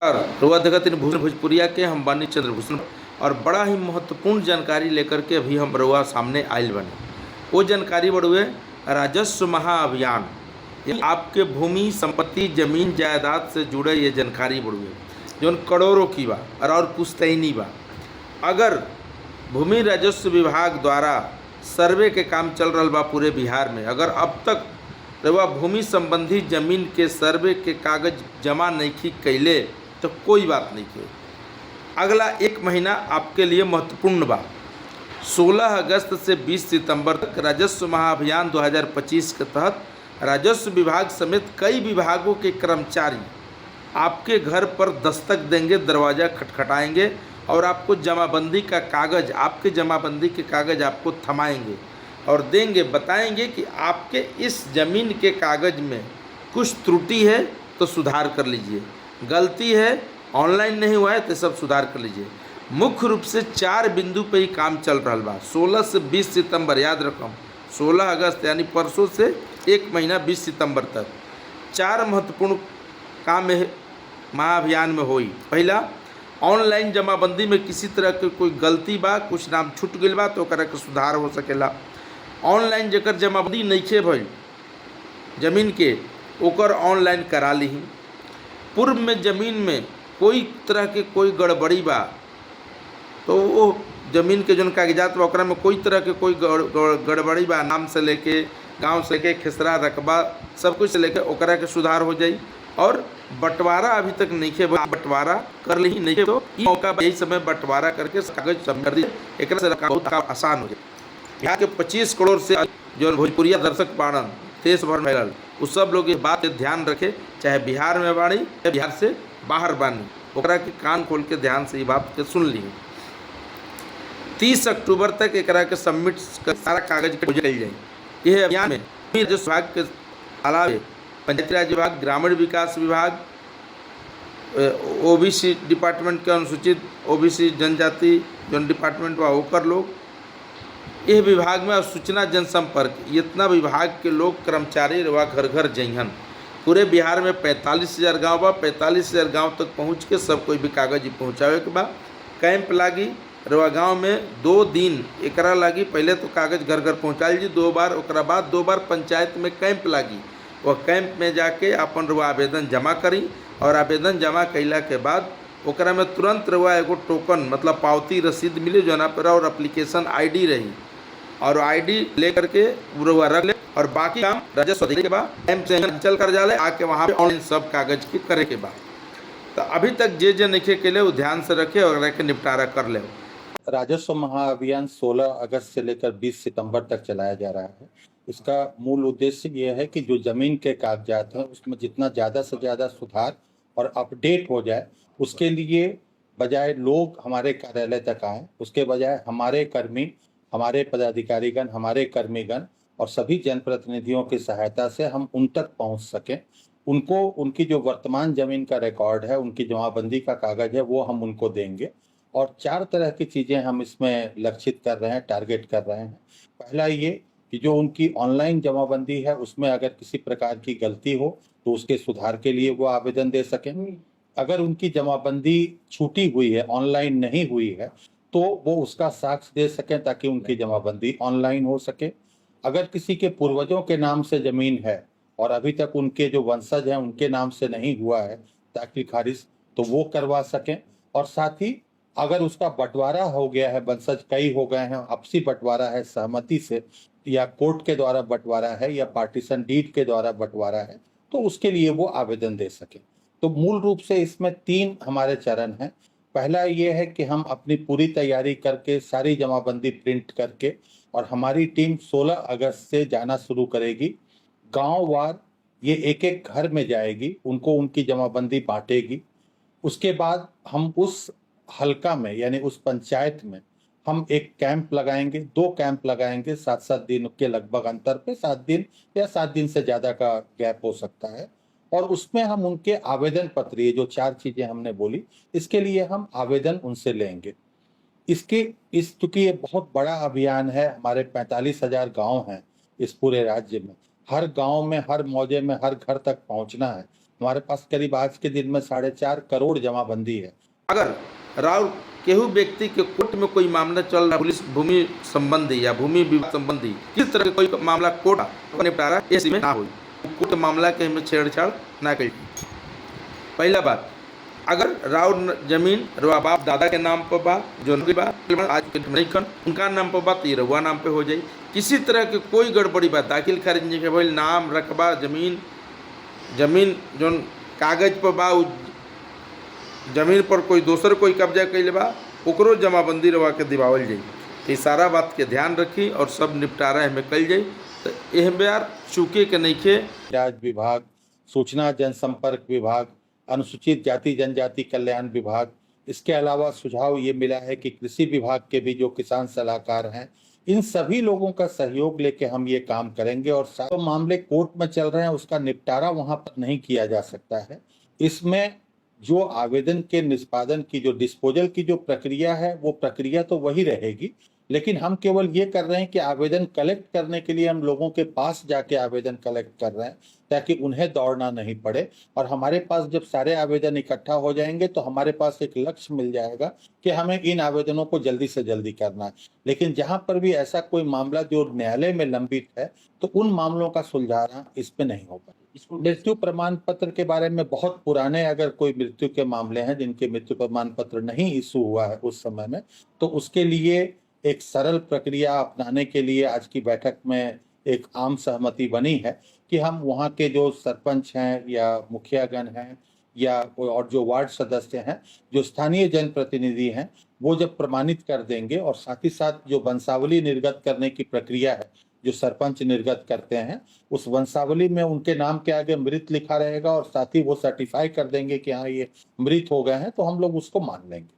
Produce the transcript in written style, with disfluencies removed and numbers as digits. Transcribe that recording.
रुआ देखत भूषण भोजपुरिया के हम बानी चंद्रभूषण और बड़ा ही महत्वपूर्ण जानकारी लेकर के अभी हम रुआ सामने आयल बने। वो जानकारी बड़ुए राजस्व महाअभियान, ये आपके भूमि संपत्ति जमीन जायदाद से जुड़े ये जानकारी बड़ुए जौन करोड़ों की बा और पुश्तैनी बा। अगर भूमि राजस्व विभाग द्वारा सर्वे के काम चल रहा बा पूरे बिहार में, अगर अब तक रउआ भूमि संबंधी जमीन के सर्वे के कागज जमा नहीं कैले तो कोई बात नहीं के। अगला एक महीना आपके लिए महत्वपूर्ण बा। 16 अगस्त से 20 सितंबर तक राजस्व महाअभियान 2025 के तहत राजस्व विभाग समेत कई विभागों के कर्मचारी आपके घर पर दस्तक देंगे, दरवाज़ा खटखटाएंगे और आपको जमाबंदी का कागज़, आपके जमाबंदी के कागज़ आपको थमाएंगे और देंगे, बताएंगे कि आपके इस ज़मीन के कागज़ में कुछ त्रुटि है तो सुधार कर लीजिए, गलती है ऑनलाइन नहीं हुआ है तो सब सुधार कर लीजिए। मुख्य रूप से 4 बिंदु पे ही काम चल रहा बा। 16 से 20 सितंबर, याद रखम 16 अगस्त यानी परसों से एक महीना 20 सितंबर तक 4 महत्वपूर्ण काम महाअभियान में होई। पहला, ऑनलाइन जमाबंदी में किसी तरह के कोई गलती बा, कुछ नाम छूट गई बा तो ओकरा के सुधार हो सकेला। ऑनलाइन जेकर जमाबंदी नइखे भइल जमीन के, ओकर ऑनलाइन करा लीही। पूर्व में ज़मीन में कोई तरह के कोई गड़बड़ी बा तो वो ज़मीन के जौन कागजात बा ओकरा में कोई तरह के कोई गड़बड़ी बा, नाम से लेके गांव से लेके खेसरा रकबा सब कुछ से लेके ओकरा के सुधार हो जाई। और बंटवारा अभी तक नहीं है, बंटवारा कर ली नहीं तो ई मौका यही समय बंटवारा करके कागज सब कर दी, एक से बहुत आसान हो जाए। यहाँ के 25 करोड़ से जो भोजपुरिया दर्शक बाड़न देश भर में फैलल, उस सब लोग ये बात ध्यान रखे, चाहे बिहार में बाड़ी या बिहार से बाहर बानी, ओकरा के कान खोल के ध्यान से ये बात के सुन ली। 30 अक्टूबर तक एकरा के सबमिट सारा कागज के जाए। यह अभियान में राजस्व विभाग के अलावे पंचायती राज विभाग, ग्रामीण विकास विभाग, ओबीसी डिपार्टमेंट के अनुसूचित ओबीसी जनजाति जो डिपार्टमेंट बा ओकर लोग, यह विभाग में सूचना जनसंपर्क, इतना विभाग के लोग कर्मचारी रवा घर घर जइहन। पूरे बिहार में 45,000 गाँव बा, 45,000 गाँव तक पहुँच के सब कोई भी कागज पहुँचावे के बा। कैंप लागी रवा गाँव में 2 दिन एकरा लागी। पहले तो कागज घर घर पहुँचा लीजिए 2 बार, ओकरा बाद 2 बार पंचायत में कैंप लागी। वह कैंप में जाके अपन रवा आवेदन जमा करी और आवेदन जमा कैला के बाद ओकरा में तुरंत रवा एगो टोकन मतलब पावती रसीद मिली जो ना पर और एप्लीकेशन आईडी रही और आईडी ले करके रवा रख ले और बाकी काम राजस्व अधिकारी के बाद कैंप से चल कर जाले आके वहाँ पे ऑनलाइन सब कागज के करे के बाद। तो अभी तक जे नहीं के लिए वो ध्यान से रखे और रख के निपटारा कर ले। राजस्व महाअभियान 16 अगस्त से लेकर 20 सितंबर तक चलाया जा रहा है। इसका मूल उद्देश्य यह है कि जो जमीन के कागजात हैं उसमें जितना ज़्यादा से ज़्यादा सुधार और अपडेट हो जाए, उसके लिए बजाय लोग हमारे कार्यालय तक आए, उसके बजाय हमारे कर्मी, हमारे पदाधिकारीगण, हमारे कर्मीगण और सभी जनप्रतिनिधियों की सहायता से हम उन तक पहुंच सकें। उनको उनकी जो वर्तमान जमीन का रिकॉर्ड है, उनकी जमाबंदी का कागज है, वो हम उनको देंगे। और 4 तरह की चीज़ें हम इसमें लक्षित कर रहे हैं, टारगेट कर रहे हैं। पहला ये कि जो उनकी ऑनलाइन जमाबंदी है उसमें अगर किसी प्रकार की गलती हो तो उसके सुधार के लिए वो आवेदन दे सकें। अगर उनकी जमाबंदी छूटी हुई है, ऑनलाइन नहीं हुई है, तो वो उसका साक्ष्य दे सकें ताकि उनकी जमाबंदी ऑनलाइन हो सके। अगर किसी के पूर्वजों के नाम से जमीन है और अभी तक उनके जो वंशज हैं उनके नाम से नहीं हुआ है ताकि खारिज, तो वो करवा सकें। और साथ ही अगर उसका बंटवारा हो गया है, वंशज कई हो गए हैं, आपसी बंटवारा है सहमति से या कोर्ट के द्वारा बंटवारा है या पार्टीशन डीड के द्वारा बंटवारा है, तो उसके लिए वो आवेदन दे सके। तो मूल रूप से इसमें 3 हमारे चरण हैं। पहला ये है कि हम अपनी पूरी तैयारी करके सारी जमाबंदी प्रिंट करके और हमारी टीम 16 अगस्त से जाना शुरू करेगी। गांव वार ये एक-एक घर में जाएगी, उनको उनकी जमाबंदी बांटेगी। उसके बाद हम उस हल्का में यानी उस पंचायत में हम एक कैंप लगाएंगे, 2 कैंप लगाएंगे 7-7 दिन के लगभग अंतर पे, 7 दिन या 7 दिन से ज़्यादा का गैप हो सकता है। और उसमें हम उनके आवेदन पत्र, ये जो 4 चीज़ें हमने बोली, इसके लिए हम आवेदन उनसे लेंगे। चूँकि ये बहुत बड़ा अभियान है, हमारे 45,000 गाँव हैं इस पूरे राज्य में, हर गाँव में, हर मौजे में, हर घर तक पहुँचना है, हमारे पास करीब आज के दिन में 4.5 करोड़ जमाबंदी है। अगर राव केहू व्यक्ति के कोर्ट में कोई मामला चल रहा है, पुलिस भूमि संबंधी या भूमि विवाद संबंधी किस तरह का कोई मामला कोर्ट का निपटारा ऐसे में ना हो, कोर्ट मामला के में छेड़छाड़ ना करी। पहला बात, अगर राव जमीन रवा बाप दादा के नाम पर बा, जो बा आज के नहीं खन उनका नाम पर बा तो ये रवा नाम पे हो जाए। किसी तरह के कोई गड़बड़ी बात दाखिल खारिज के भाई नाम रकबा जमीन जो कागज पर बा, जमीन पर कोई दोसर कोई कब्जा कैले बा ओकरो जमाबंदी रवा के दिवावल जाई। तो सारा बात के ध्यान रखी और सब निपटारा हमें कल जाई। तो एह बार चूके के नइखे राज विभाग, सूचना जनसंपर्क विभाग, अनुसूचित जाति जनजाति कल्याण विभाग, इसके अलावा सुझाव ये मिला है कि कृषि विभाग के भी जो किसान सलाहकार हैं, इन सभी लोगों का सहयोग लेके हम ये काम करेंगे। और सारे मामले कोर्ट में चल रहे हैं, उसका निपटारा वहां पर नहीं किया जा सकता है। इसमें जो आवेदन के निष्पादन की जो डिस्पोजल की जो प्रक्रिया है, वो प्रक्रिया तो वही रहेगी, लेकिन हम केवल ये कर रहे हैं कि आवेदन कलेक्ट करने के लिए हम लोगों के पास जाके आवेदन कलेक्ट कर रहे हैं ताकि उन्हें दौड़ना नहीं पड़े। और हमारे पास जब सारे आवेदन इकट्ठा हो जाएंगे तो हमारे पास एक लक्ष्य मिल जाएगा कि हमें इन आवेदनों को जल्दी से जल्दी करना है। लेकिन जहां पर भी ऐसा कोई मामला जो न्यायालय में लंबित है तो उन मामलों का सुलझाना इस पे नहीं होगा। मृत्यु प्रमाण पत्र के बारे में बहुत पुराने अगर कोई मृत्यु के मामले हैं जिनके मृत्यु प्रमाण पत्र नहीं इशू हुआ है उस समय में, तो उसके लिए एक सरल प्रक्रिया अपनाने के लिए आज की बैठक में एक आम सहमति बनी है कि हम वहाँ के जो सरपंच हैं या मुखियागण हैं या और जो वार्ड सदस्य हैं, जो स्थानीय जनप्रतिनिधि हैं, वो जब प्रमाणित कर देंगे और साथ ही साथ जो वंशावली निर्गत करने की प्रक्रिया है जो सरपंच निर्गत करते हैं, उस वंशावली में उनके नाम के आगे मृत लिखा रहेगा और साथ ही वो सर्टिफाई कर देंगे कि हाँ ये मृत हो गए हैं, तो हम लोग उसको मान लेंगे।